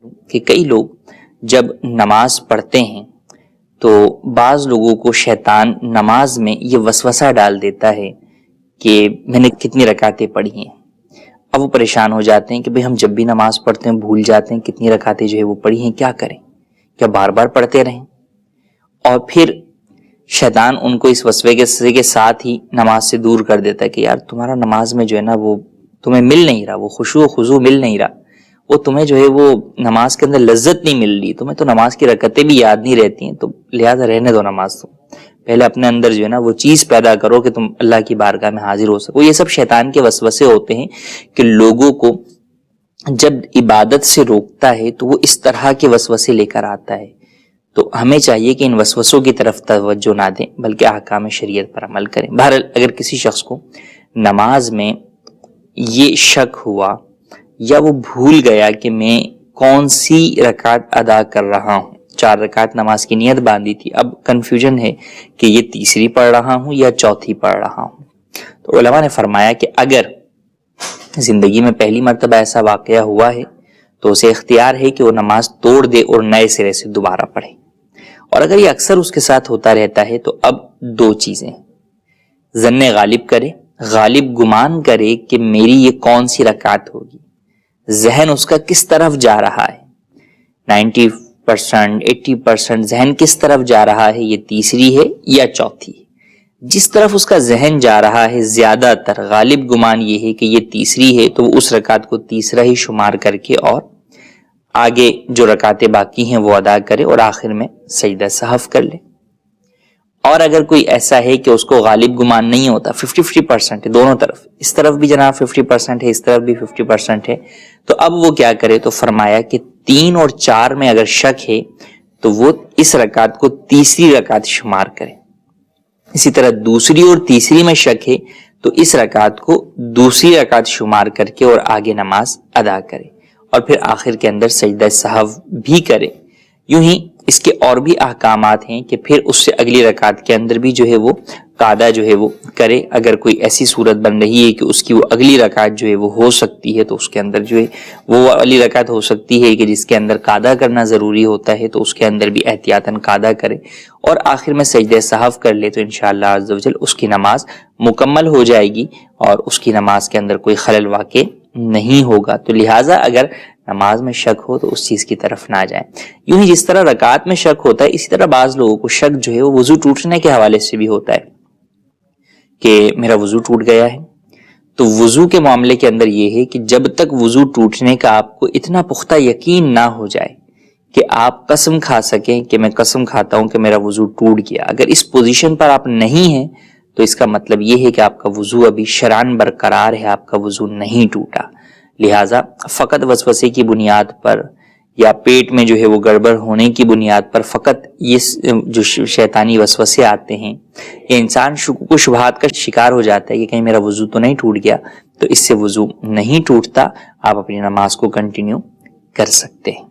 کہ کئی لوگ جب نماز پڑھتے ہیں تو بعض لوگوں کو شیطان نماز میں یہ وسوسہ ڈال دیتا ہے کہ میں نے کتنی رکعتیں پڑھی ہیں. اب وہ پریشان ہو جاتے ہیں کہ بھئی ہم جب بھی نماز پڑھتے ہیں بھول جاتے ہیں کتنی رکعتیں جو ہے وہ پڑھی ہیں, کیا کریں, کیا بار بار پڑھتے رہیں؟ اور پھر شیطان ان کو اس وسوسے کے ساتھ ہی نماز سے دور کر دیتا ہے کہ یار تمہارا نماز میں جو ہے نا وہ تمہیں مل نہیں رہا, وہ خشوع و خضوع مل نہیں رہا, وہ تمہیں جو ہے وہ نماز کے اندر لذت نہیں مل رہی, تمہیں تو نماز کی رکعتیں بھی یاد نہیں رہتی ہیں, تو لہٰذا رہنے دو نماز. تم پہلے اپنے اندر جو ہے نا وہ چیز پیدا کرو کہ تم اللہ کی بارگاہ میں حاضر ہو سکو. یہ سب شیطان کے وسوسے ہوتے ہیں کہ لوگوں کو جب عبادت سے روکتا ہے تو وہ اس طرح کے وسوسے لے کر آتا ہے. تو ہمیں چاہیے کہ ان وسوسوں کی طرف توجہ نہ دیں بلکہ احکام شریعت پر عمل کریں. بہرحال اگر کسی شخص کو نماز میں یہ شک ہوا یا وہ بھول گیا کہ میں کون سی رکعت ادا کر رہا ہوں, 4 رکعت نماز کی نیت باندھی تھی, اب کنفیوژن ہے کہ یہ تیسری پڑھ رہا ہوں یا چوتھی پڑھ رہا ہوں, تو علماء نے فرمایا کہ اگر زندگی میں پہلی مرتبہ ایسا واقعہ ہوا ہے تو اسے اختیار ہے کہ وہ نماز توڑ دے اور نئے سرے سے دوبارہ پڑھے. اور اگر یہ اکثر اس کے ساتھ ہوتا رہتا ہے تو اب 2 چیزیں, ظن غالب کرے, غالب گمان کرے کہ میری یہ کون سی رکعت ہوگی, ذہن اس کا کس طرف جا رہا ہے, 90% 80% ذہن کس طرف جا رہا ہے, یہ تیسری ہے یا چوتھی ہے. جس طرف اس کا ذہن جا رہا ہے زیادہ تر غالب گمان یہ ہے کہ یہ تیسری ہے, تو وہ اس رکعت کو تیسرا ہی شمار کر کے اور آگے جو رکعتیں باقی ہیں وہ ادا کرے اور آخر میں سجدہ سہو کر لے. اور اگر کوئی ایسا ہے کہ اس کو غالب گمان نہیں ہوتا, 50% ہے دونوں طرف, اس طرف بھی جناب 50% ہے, اس طرف بھی 50% ہے, تو اب وہ کیا کرے, تو فرمایا کہ 3 اور 4 میں اگر شک ہے تو وہ اس رکعت کو تیسری رکعت شمار کرے. اسی طرح دوسری اور تیسری میں شک ہے تو اس رکعت کو دوسری رکعت شمار کر کے اور آگے نماز ادا کرے, اور پھر آخر کے اندر سجدہ سہو بھی کرے. یوں ہی اس کے اور بھی احکامات ہیں کہ پھر اس سے اگلی رکعت کے اندر بھی جو ہے وہ قعدہ جو ہے وہ کرے. اگر کوئی ایسی صورت بن رہی ہے کہ اس کی وہ اگلی رکعت جو ہے وہ ہو سکتی ہے تو اس کے اندر جو ہے وہ والی رکعت ہو سکتی ہے کہ جس کے اندر قعدہ کرنا ضروری ہوتا ہے, تو اس کے اندر بھی احتیاطاً قعدہ کرے اور آخر میں سجدہ سہو کر لے, تو انشاءاللہ عز و جل اس کی نماز مکمل ہو جائے گی اور اس کی نماز کے اندر کوئی خلل واقع نہیں ہوگا. تو لہٰذا اگر نماز میں شک ہو تو اس چیز کی طرف نہ جائیں. یوں ہی جس طرح رکعات میں شک ہوتا ہے, اسی طرح بعض لوگوں کو شک جو ہے وہ وضو ٹوٹنے کے حوالے سے بھی ہوتا ہے کہ میرا وضو ٹوٹ گیا ہے. تو وضو کے معاملے کے اندر یہ ہے کہ جب تک وضو ٹوٹنے کا آپ کو اتنا پختہ یقین نہ ہو جائے کہ آپ قسم کھا سکیں کہ میں قسم کھاتا ہوں کہ میرا وضو ٹوٹ گیا, اگر اس پوزیشن پر آپ نہیں ہیں تو اس کا مطلب یہ ہے کہ آپ کا وضو ابھی شرعاً برقرار ہے, آپ کا وضو نہیں ٹوٹا. لہٰذا فقط وسوسے کی بنیاد پر یا پیٹ میں جو ہے وہ گڑبڑ ہونے کی بنیاد پر فقط یہ جو شیطانی وسوسے آتے ہیں, یہ انسان شکوک و شبہات کا شکار ہو جاتا ہے کہ کہیں میرا وضو تو نہیں ٹوٹ گیا, تو اس سے وضو نہیں ٹوٹتا, آپ اپنی نماز کو کنٹینیو کر سکتے ہیں.